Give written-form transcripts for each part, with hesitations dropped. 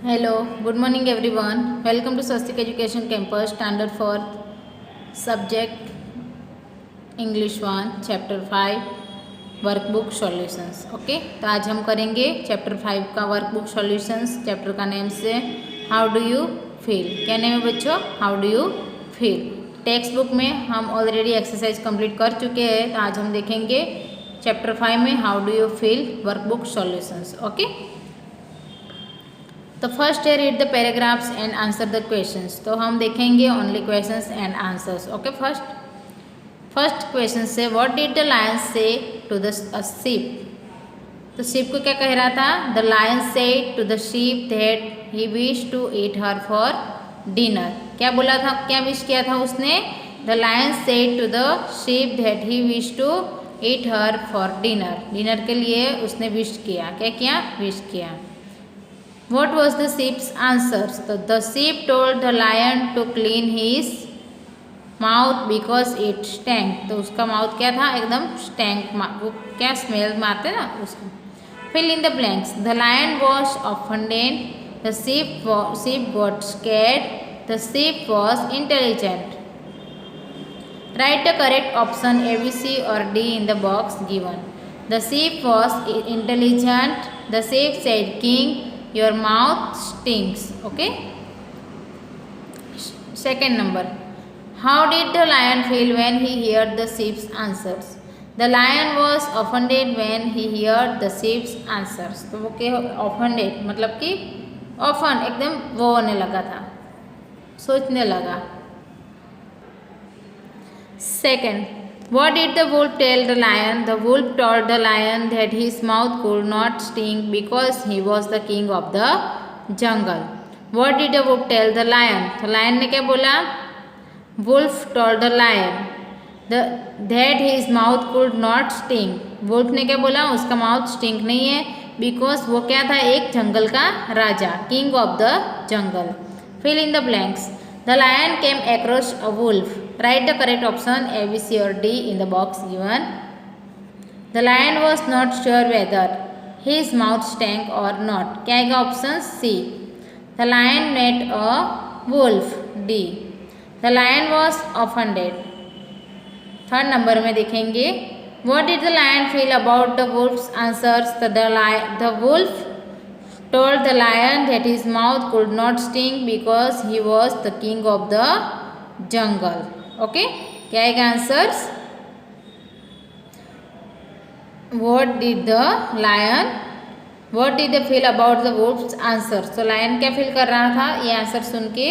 Hello, good morning everyone. Welcome to Swastik Education Campus, Standard 4th, Subject English 1, Chapter 5, Workbook Solutions. Okay, तो आज हम करेंगे Chapter 5 का Workbook Solutions. Chapter का name से how do you feel. क्या name है बच्चों? How do you feel. Text book में हम ऑलरेडी एक्सरसाइज कंप्लीट कर चुके हैं, तो आज हम देखेंगे Chapter 5 में how do you feel workbook solutions. Okay, तो फर्स्ट है read the paragraphs and answer the questions. तो हम देखेंगे only questions and answers. Okay, first question से what did the lion say to the sheep. तो sheep को क्या कह रहा था? The lion said to the sheep that he wish to eat her for dinner. क्या बोला था, क्या विश किया था उसने? The lion said to the sheep that he wish to eat her for dinner. Dinner के लिए उसने विश किया. क्या किया? विश किया. What was the sheep's answer? So the sheep told the lion to clean his mouth because it stank. तो उसका mouth क्या था? एकदम stank. वो क्या स्मेल मारते ना उसको. Fill in the blanks. The lion was offended. The sheep got scared. The sheep was intelligent. Write the correct option A, B, C or D in the box given. The sheep was intelligent. The sheep said, "King, your mouth stinks." Okay. Second number. How did the lion feel when he heard the sheep's answers? The lion was offended when he heard the sheep's answers. तो वो क्या offended मतलब कि often एकदम वो होने लगा था, सोचने लगा. Second. What did the wolf tell the lion? The wolf told the lion that his mouth could not stink because he was the king of the jungle. What did the wolf tell the lion? तो lion ने क्या बोला? Wolf told the lion that his mouth could not stink. wolf ने क्या बोला? उसका mouth stink नहीं है, बिकॉज वो क्या था? एक जंगल का राजा, king of the jungle. Fill in the blanks. The lion came across a wolf. Write the correct option A, B, C or D in the box given. The lion was not sure whether his mouth stank or not. क्या आएगा? Option C. The lion met a wolf. D. The lion was offended. Third number में देखेंगे What did the lion feel about the wolf's answers? The wolf told the lion that his mouth could not stink because he was the king of the jungle. Okay, क्या आएगा answers? What did they feel about the wolf's answers? तो lion क्या feel कर रहा था ये answer सुन के?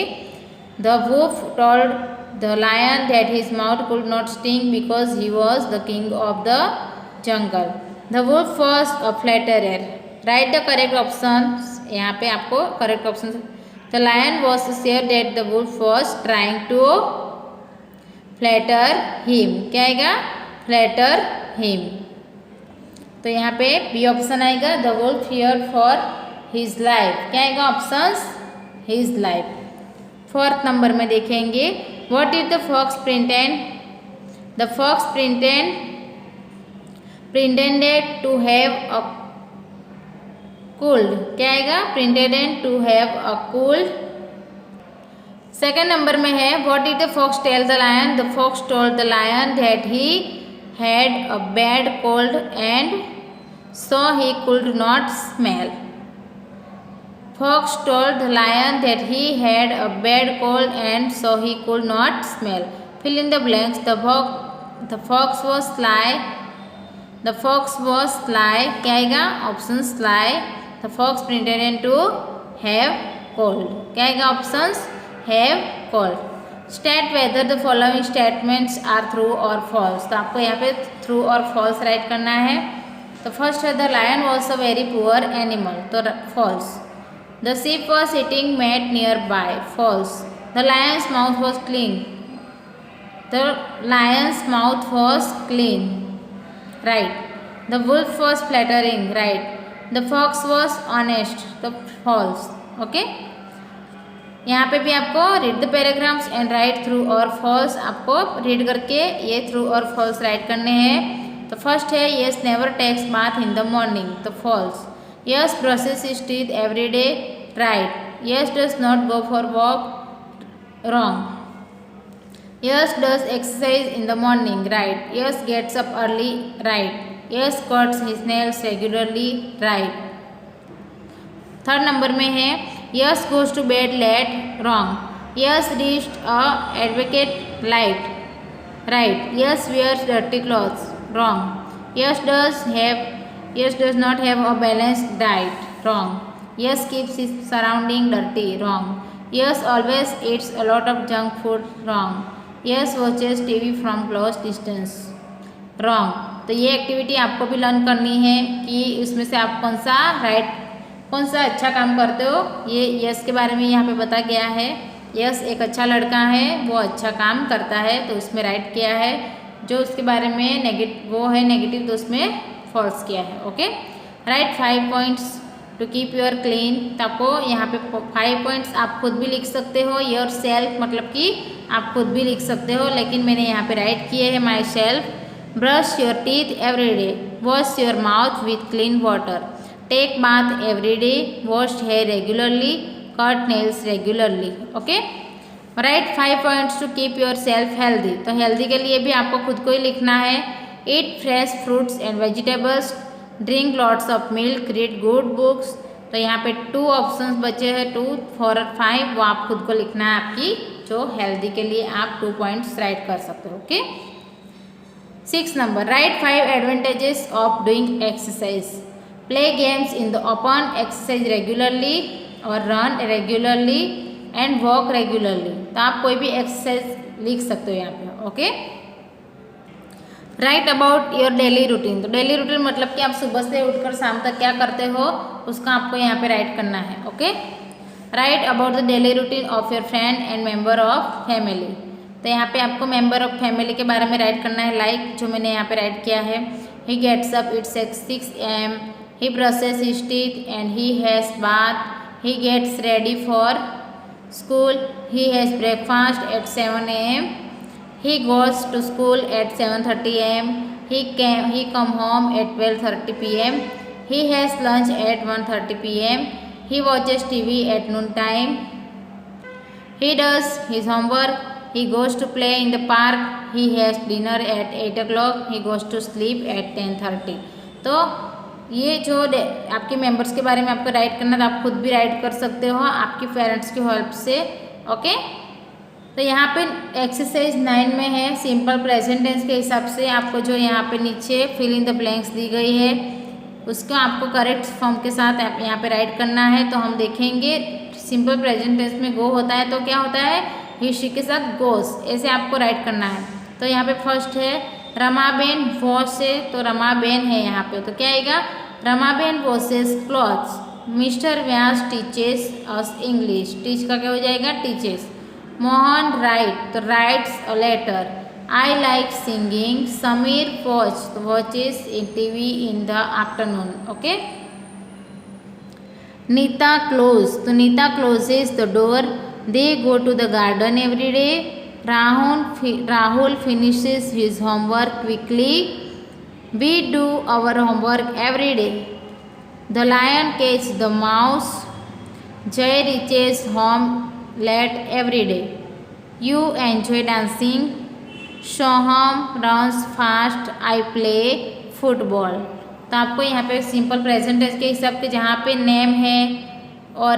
The wolf told the lion that his mouth could not stink because he was the king of the jungle. The wolf was a flatterer. Write the correct options. यहाँ पे आपको correct option. The lion was sure that the wolf was trying to flatter him. क्या आएगा? flatter him. तो यहाँ पे B option आएगा. The wolf feared for his life. क्या आएगा options? his life. Fourth number में देखेंगे What did the fox pretend? The fox pretended to have a cold. क्या आएगा? pretended to have a cold. Second number में है What did the fox tell the lion? The fox told the lion that he had a bad cold and so he could not smell. Fox told the lion that he had a bad cold and so he could not smell. Fill in the blanks. The fox was sly. The fox was sly. क्या आएगा? Option sly. The fox pretended to have cold. क्या आएगा? Options have cold. State whether the following statements are true or false. तो आपको यहाँ पे true और false right करना है. तो फर्स्ट है The lion was a very poor animal. तो false. The sheep was eating meat nearby. False. The lion's mouth was clean. The lion's mouth was clean. Right. The wolf was flattering. Right. The fox was honest. The false. Okay. यहाँ पे भी आपको read the paragraphs and right true और false. आपको read करके ये true और false right करने हैं. तो फर्स्ट है yes never takes bath in the morning. तो false. Yes brushes his teeth every day. right. Yes does not go for walk, wrong. Yes does exercise in the morning, right. Yes gets up early, right. Yes cuts his nails regularly, right. Third number में है yes goes to bed late, wrong. Yes reached a advocate light, right. Yes wears dirty clothes, wrong. Yes does not have a balanced diet, wrong. Yes keeps his surrounding dirty, wrong. Yes always eats a lot of junk food, wrong. Yes watches TV from close distance, wrong. तो ये activity आपको भी learn करनी है कि उसमें से आप कौन सा अच्छा काम करते हो. ये यस के बारे में यहाँ पे बता गया है. यस एक अच्छा लड़का है, वो अच्छा काम करता है, तो उसमें राइट किया है. जो उसके बारे में नेगेटिव तो उसमें फॉल्स किया है. Okay, write 5 points to keep your clean. तो आपको यहाँ पे 5 पॉइंट्स आप खुद भी लिख सकते हो. योर सेल्फ मतलब कि आप खुद भी लिख सकते हो, लेकिन मैंने यहाँ पे राइट किए हैं myself. Brush your teeth every day, wash your mouth with clean water, take bath every day, wash hair regularly, cut nails regularly. Okay, write 5 points to keep yourself healthy. तो healthy के लिए भी आपको खुद को ही लिखना है. Eat fresh fruits and vegetables, drink lots of milk, read good books. तो यहाँ पे 2 ऑप्शंस बचे हैं, 2, 4 और 5. वो आप खुद को लिखना है. आपकी जो हेल्दी के लिए आप 2 पॉइंट्स राइट कर सकते हो. Okay, 6 number, write 5 advantages of doing exercise. Play games in the open, exercise regularly और run regularly and walk regularly. तो आप कोई भी एक्सरसाइज लिख सकते हो यहाँ पे. Okay, right about your daily routine. तो डेली रूटीन मतलब कि आप सुबह से उठकर शाम तक क्या करते हो, उसका आपको यहाँ पे राइट करना है. Okay, right about the daily routine of your friend and member of family. तो यहाँ पे आपको मेंबर ऑफ फैमिली के बारे में राइट करना है. लाइक जो मैंने यहाँ पे राइट किया है, he gets up at 6 AM, he brushes his teeth and he has bath, he gets ready for school, he has breakfast at 7 AM, he goes to school at 7:30 AM, he come home at 12:30 PM, he has lunch at 1:30 PM, he watches TV at noon time, he does his homework, he goes to play in the park, he has dinner at 8 o'clock, he goes to sleep at 10:30. तो ये जो आपके members के बारे में आपको right करना है, तो आप खुद भी राइट कर सकते हो आपके पेरेंट्स की हेल्प से. ओके, तो यहाँ पे एक्सरसाइज 9 में है सिंपल प्रेजेंट टेंस के हिसाब से आपको जो यहाँ पे नीचे फिल इन द ब्लैंक्स दी गई है, उसको आपको करेक्ट फॉर्म के साथ यहाँ पे राइट करना है. तो हम देखेंगे सिंपल प्रेजेंट टेंस में गो होता है, तो क्या होता है, हिस्ट्री के साथ गोस, ऐसे आपको राइट करना है. तो यहाँ पे फर्स्ट है रमाबेन वॉश से, तो रमाबेन है यहाँ पे, तो क्या आएगा, Ramaben washes clothes. Mister Vyas teaches us English, teach का क्या हो जाएगा, टीचेस. मोहन राइट, तो writes a letter. I like singing. Sameer watch, तो watches in TV in the afternoon. Okay, Neeta close, तो Neeta closes the door. They go to the garden every day. Rahul finishes his homework quickly. We do our homework every day. The lion catches the mouse. Jay reaches home late every day. You enjoy dancing. Shoham runs fast. I play football. तो आपको यहाँ पे simple present tense के हिसाब से जहाँ पे name है और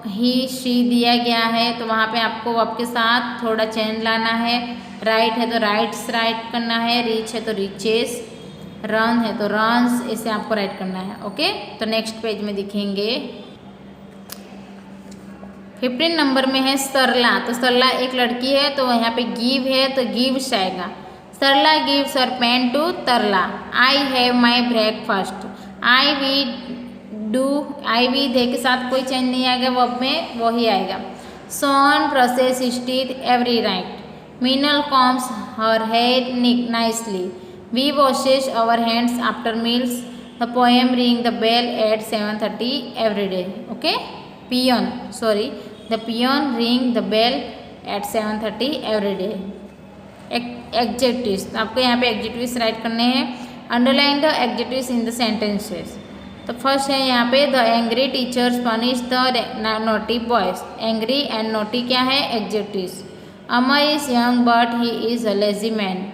ही शी दिया गया है, तो वहाँ पे आपको वर्ब के साथ थोड़ा चेंज लाना है. राइट है तो राइट्स राइट करना है. रीच है तो रीचेस. रन है तो रन्स, ऐसे आपको राइट करना है. ओके, तो नेक्स्ट पेज में दिखेंगे 15 नंबर में है सरला. तो सरला एक लड़की है, तो यहाँ पे गिव है तो गिव्स आएगा. Sarla gives her pen to Tarla. I have my breakfast. I we they के साथ कोई चेंज नहीं आएगा, वर्ब में वही आएगा. Son brushes his teeth every night. Meenal combs her hair nicely. We washes our hands after meals. The poem ring the bell at 7:30 every day. Okay, the peon ring the bell at 7:30 every day. Adjectives, आपको यहाँ पे adjectives write करने हैं. Underline the adjectives in the sentences. तो first है यहाँ पे the angry teachers punish the naughty boys. Angry and naughty क्या है? Adjectives. Amar is young but he is a lazy man.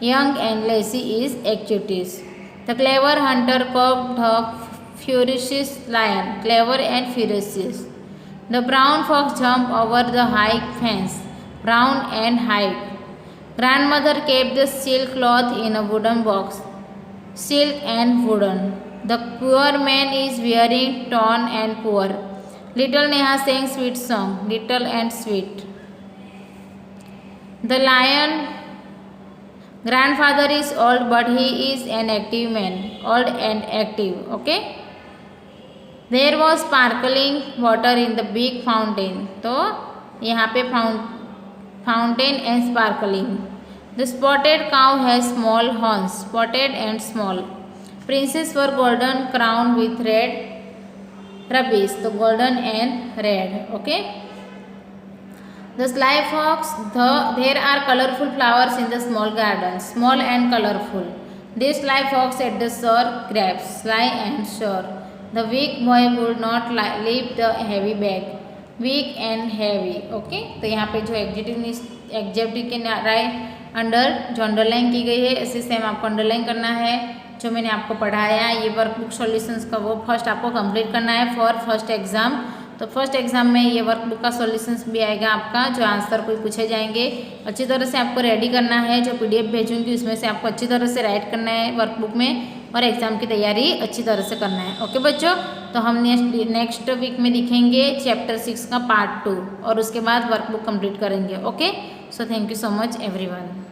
Young and lazy is adjectives. The clever hunter caught the furious lion। clever and furious। The brown fox jumped over the high fence। brown and high। Grandmother kept the silk cloth in a wooden box। silk and wooden। The poor man is wearing torn and poor। little Neha sang sweet song। little and sweet। The lion grandfather is old but he is an active man। old and active। okay। There was sparkling water in the big fountain। तो यहाँ पे fountain and sparkling। The spotted cow has small horns। spotted and small। Princes were golden crowned with red rubbish। तो golden and red। okay। The sly fox। There are colorful flowers in the small garden। small and colorful। This sly fox ate the sour grapes। sly and sour। The weak boy would not lift the heavy bag। weak and heavy। Okay तो यहाँ पे जो executive के under जो underline की गई है इसी सेम आपको अंडरलाइन करना है। जो मैंने आपको पढ़ाया ये वर्कबुक सॉल्यूशंस का वो फर्स्ट आपको कंप्लीट करना है फॉर फर्स्ट एग्जाम। तो फर्स्ट एग्जाम में ये वर्कबुक का सॉल्यूशंस भी आएगा आपका, जो आंसर कोई पूछे जाएंगे अच्छी तरह से आपको रेडी करना है। जो पीडीएफ भेजूंगी उसमें से आपको अच्छी तरह से राइट करना है वर्कबुक में और एग्जाम की तैयारी अच्छी तरह से करना है। ओके बच्चों, तो हम नेक्स्ट वीक में दिखेंगे चैप्टर 6 का पार्ट 2 और उसके बाद वर्कबुक कंप्लीट करेंगे। Okay, so thank you so much everyone.